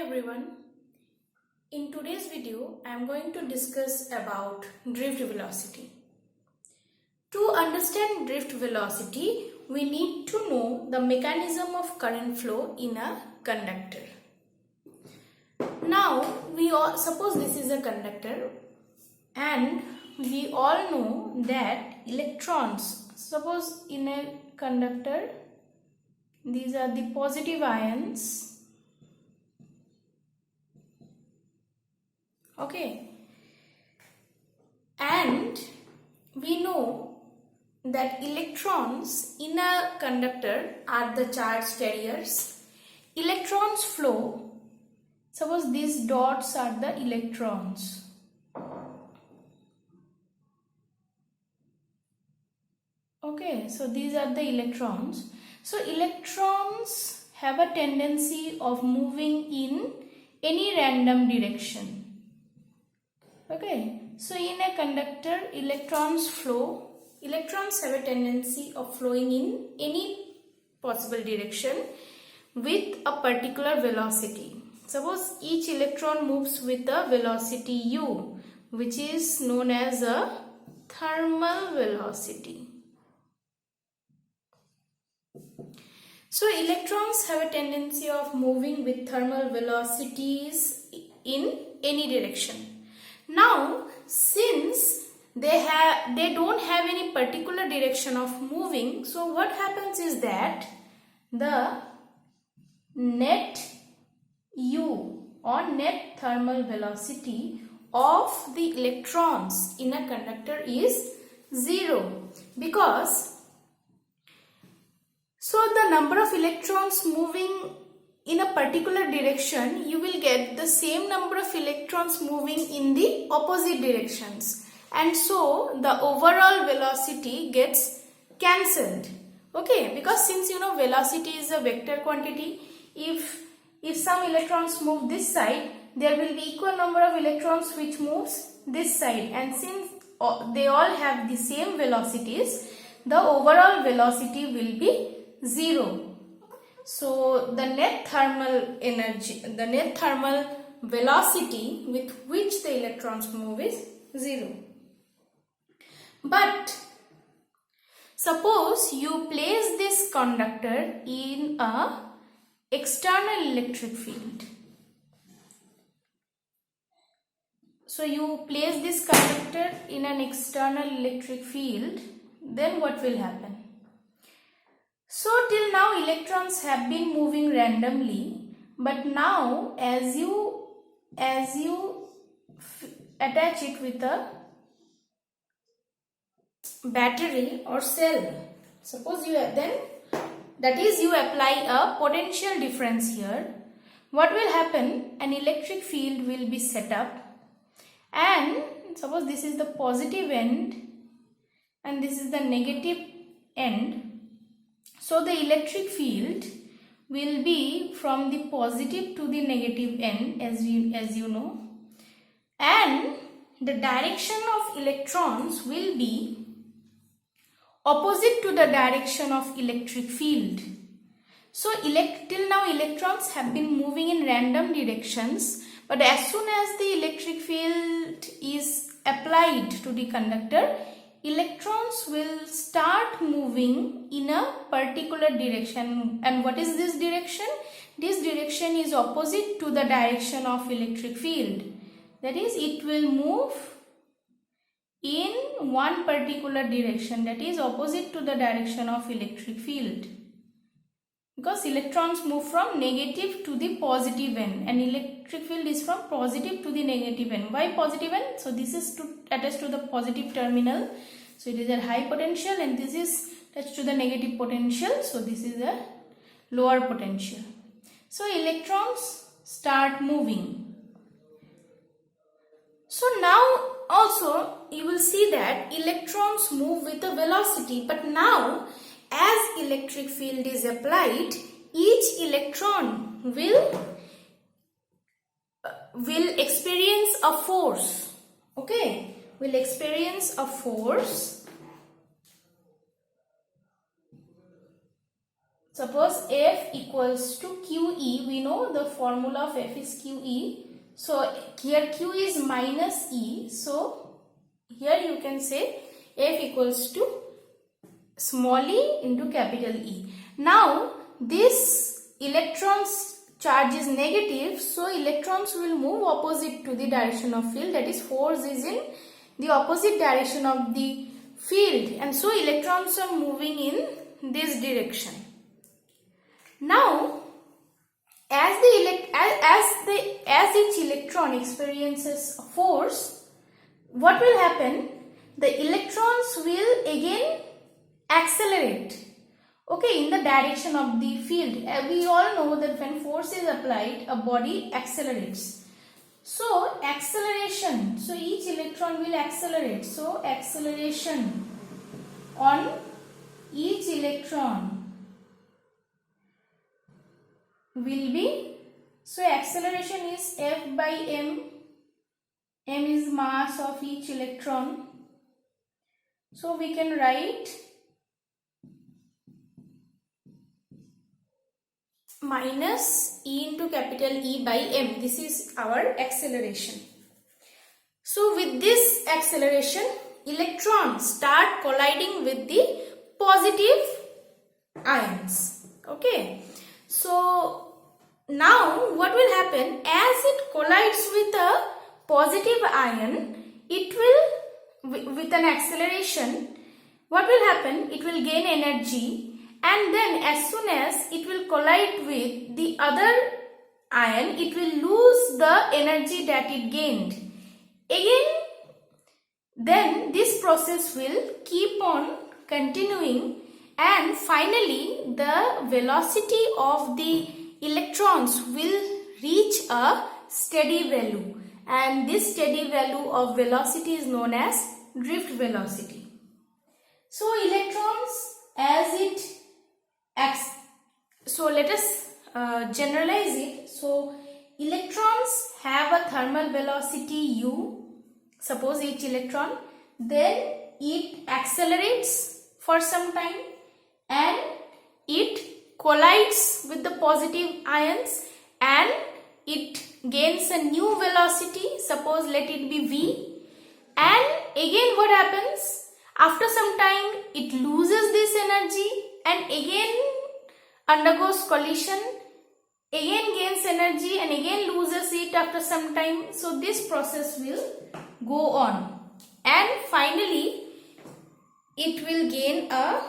everyone. In today's video, I am going to discuss about drift velocity. To understand drift velocity, we need to know the mechanism of current flow in a conductor. Now, suppose this is a conductor and we all know that electrons, suppose in a conductor, these are the positive ions. Okay, and we know that electrons in a conductor are the charge carriers. Electrons flow, suppose these dots are the electrons. Okay, so these are the electrons. So electrons have a tendency of moving in any random direction. Okay, so in a conductor, electrons have a tendency of flowing in any possible direction with a particular velocity. Suppose each electron moves with a velocity u, which is known as a thermal velocity. So electrons have a tendency of moving with thermal velocities in any direction. Now, since they don't have any particular direction of moving, so what happens is that the net u or net thermal velocity of the electrons in a conductor is 0, because so the number of electrons moving in a particular direction, you will get the same number of electrons moving in the opposite directions, and so the overall velocity gets cancelled. Okay, because since you know velocity is a vector quantity, if some electrons move this side, there will be equal number of electrons which moves this side, and since they all have the same velocities, the overall velocity will be 0. So the net thermal energy, the net thermal velocity with which the electrons move is 0. But suppose you place this conductor in a external electric field. So you place this conductor in an external electric field, then what will happen? So till now electrons have been moving randomly, but now as you attach it with a battery or cell, suppose you apply a potential difference here, what will happen? An electric field will be set up, and suppose this is the positive end and this is the negative end. So the electric field will be from the positive to the negative end, as you know, and the direction of electrons will be opposite to the direction of electric field. So till now electrons have been moving in random directions, but as soon as the electric field is applied to the conductor, electrons will start moving in a particular direction. And what is this direction? This direction is opposite to the direction of electric field. That is, it will move in one particular direction, that is opposite to the direction of electric field. Because electrons move from negative to the positive end, and electric field is from positive to the negative end. Why positive end? So this is attached to the positive terminal, so it is a high potential, and this is attached to the negative potential, so this is a lower potential. So electrons start moving. So now also you will see that electrons move with a velocity, but now as electric field is applied, each electron will experience a force. Okay, will experience a force. suppose F equals to QE. We know the formula of F is QE. So here Q is minus E. So here you can say F equals to small e into capital E. Now this electron's charge is negative, so electrons will move opposite to the direction of field, that is force is in the opposite direction of the field, and so electrons are moving in this direction. Now as each electron experiences a force, what will happen? The electrons will again accelerate, okay, in the direction of the field. We all know that when force is applied, a body accelerates. So acceleration, so each electron will accelerate. So acceleration on each electron will be, so acceleration is F by m. M is mass of each electron. So we can write minus E into capital E by m. This is our acceleration. So with this acceleration, electrons start colliding with the positive ions. Okay. So now what will happen? As it collides with a positive ion, it will, with an acceleration, what will happen? It will gain energy, and then as soon as it will collide with the other ion, it will lose the energy that it gained. Again, then this process will keep on continuing, and finally the velocity of the electrons will reach a steady value, and this steady value of velocity is known as drift velocity. So electrons, as it acts, so let us generalize it. So electrons have a thermal velocity u, suppose each electron, then it accelerates for some time and it collides with the positive ions and it gains a new velocity, suppose let it be v, and again what happens? After some time it loses this energy and again undergoes collision, again gains energy and again loses it after some time. So this process will go on and finally it will gain a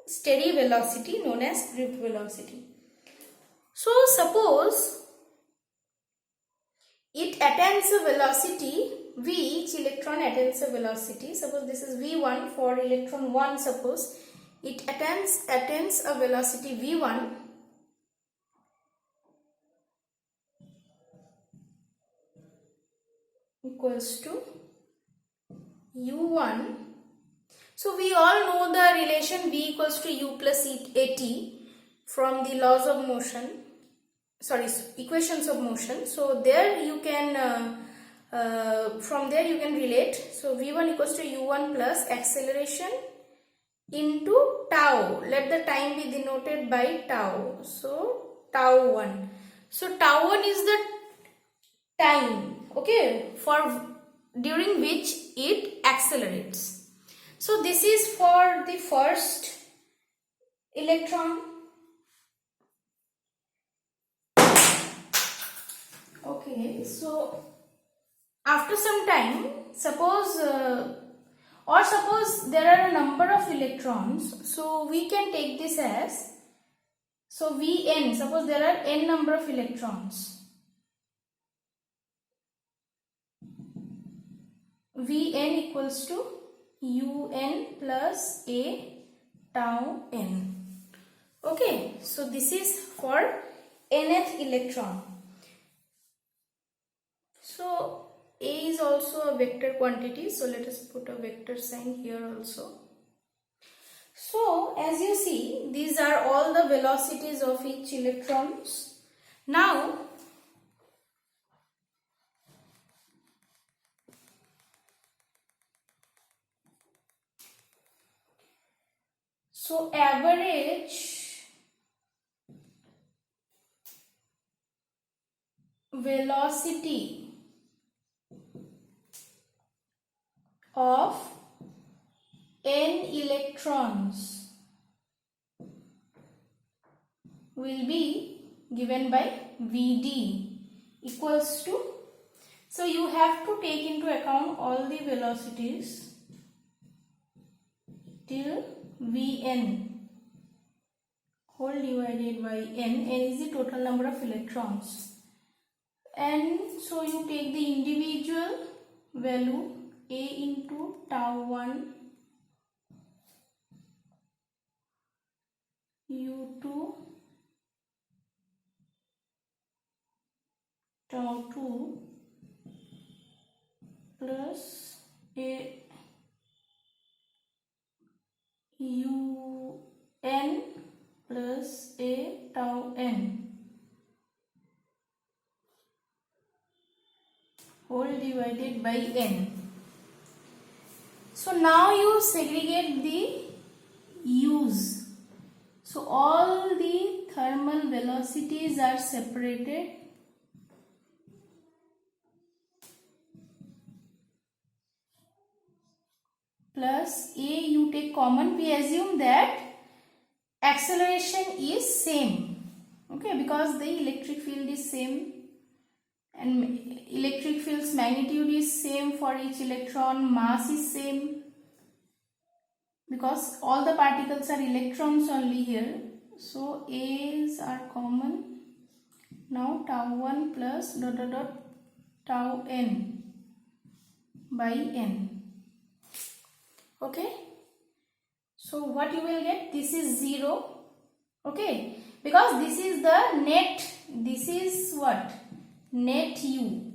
steady velocity known as drift velocity. So suppose it attains a velocity v, each electron attains a velocity, suppose this is v1 for electron 1, suppose it attains a velocity v1 equals to u1. So we all know the relation v equals to u plus at from the laws of motion, equations of motion. So there you can from there you can relate. So v1 equals to u1 plus acceleration into tau. Let the time be denoted by tau. So tau 1. So tau 1 is the time, okay, for during which it accelerates. So this is for the first electron. Okay, so after some time, suppose there are a number of electrons, so we can take this as, so Vn, suppose there are n number of electrons, Vn equals to un plus a tau n. Okay, so this is for nth electron. So a is also a vector quantity, so let us put a vector sign here also. So as you see, these are all the velocities of each electrons. Now so average velocity of n electrons will be given by Vd equals to, so you have to take into account all the velocities till Vn whole divided by n. N is the total number of electrons, and so you take the individual value A into tau 1 U2 tau 2 plus A UN plus A tau n whole divided by n. So now you segregate the U's. So all the thermal velocities are separated. Plus A you take common. We assume that acceleration is same. Okay, because the electric field is same and electric field's magnitude is same for each electron, mass is same, because all the particles are electrons only here. So A's are common. Now tau 1 plus dot dot dot tau n by n. Okay, so what you will get, this is 0. Okay, because this is the net, this is what, net U.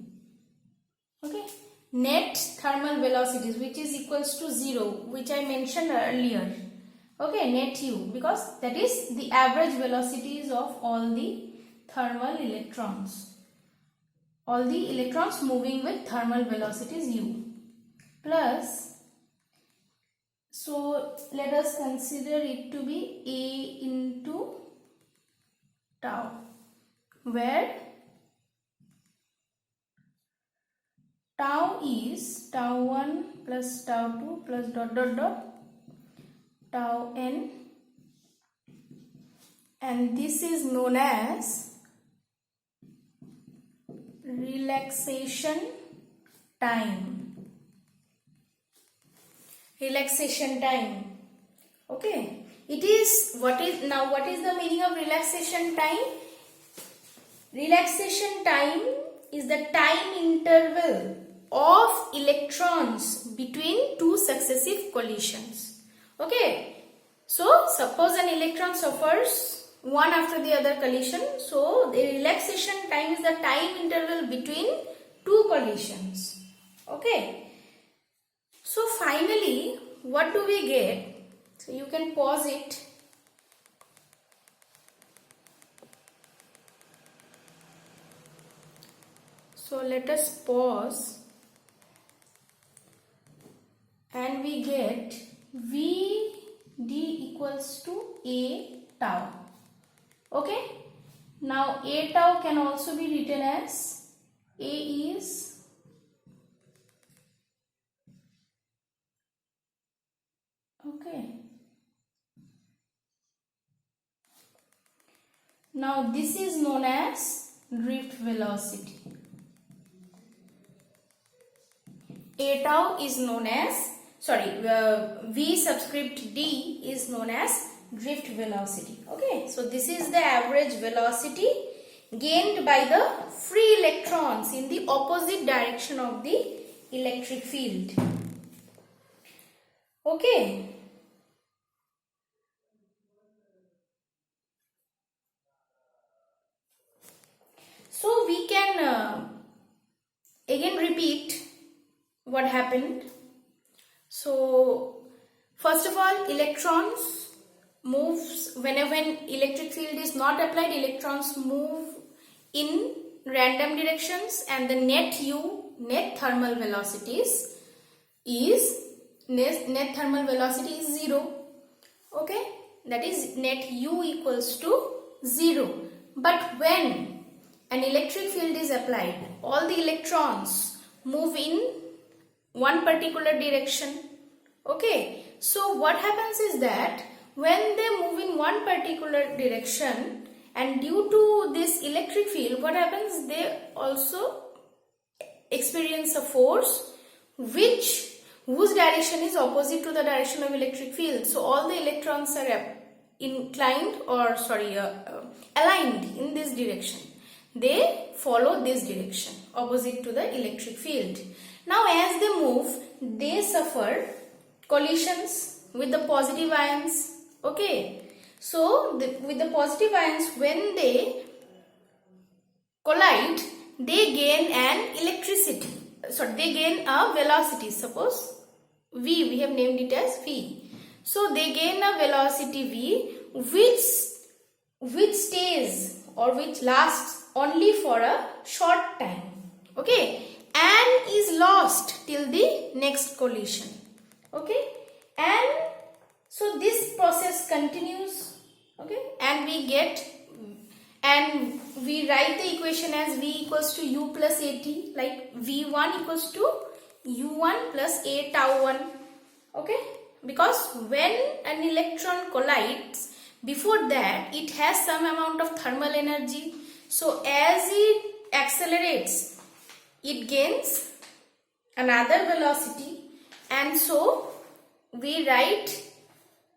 Okay, net thermal velocities, which is equals to 0, which I mentioned earlier. Okay, net U, because that is the average velocities of all the thermal electrons, all the electrons moving with thermal velocities U, plus, so let us consider it to be A into tau, where tau is tau 1 plus tau 2 plus dot dot dot tau n, and this is known as relaxation time. Relaxation time. Okay, it is what is now, what is the meaning of relaxation time? Relaxation time is the time interval of electrons between two successive collisions. Okay, so suppose an electron suffers one after the other collision, so the relaxation time is the time interval between two collisions. Okay, so finally what do we get? So you can pause it. So let us pause, and we get Vd equals to A tau. Okay, now A tau can also be written as A is okay. Now this is known as drift velocity. A tau is known as, V subscript D is known as drift velocity. Okay, so this is the average velocity gained by the free electrons in the opposite direction of the electric field. Okay. So we can again repeat what happened. So first of all, electrons moves whenever an electric field is not applied, electrons move in random directions, and the net U, net thermal velocities is net thermal velocity is 0. Okay, that is net U equals to 0. But when an electric field is applied, all the electrons move in one particular direction. Okay, so what happens is that when they move in one particular direction, and due to this electric field, what happens, they also experience a force whose direction is opposite to the direction of electric field. So all the electrons are aligned in this direction. They follow this direction opposite to the electric field. Now as they move, they suffer collisions with the positive ions. Okay, so with the positive ions, when they collide, they gain they gain a velocity. Suppose v, we have named it as v. So they gain a velocity v, which stays or which lasts only for a short time. Okay, and is lost till the next collision. Okay, and so this process continues. Okay, and we write the equation as v equals to u plus at, like v1 equals to u1 plus a tau 1. Okay, because when an electron collides, before that it has some amount of thermal energy. So as it accelerates, it gains another velocity, and so we write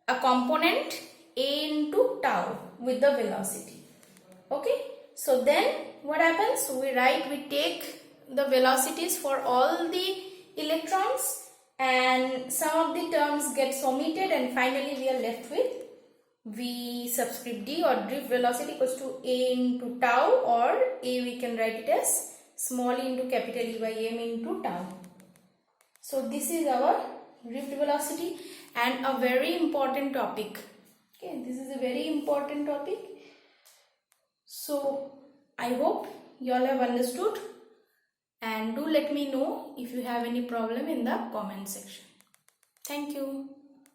a component a into tau with the velocity. Okay, so then what happens, we take the velocities for all the electrons, and some of the terms gets omitted, and finally we are left with v subscript d, or drift velocity, equals to a into tau, or a we can write it as small e into capital E by m into tau. So this is our drift velocity, and a very important topic. Okay, this is a very important topic. So I hope you all have understood, and do let me know if you have any problem in the comment section. Thank you.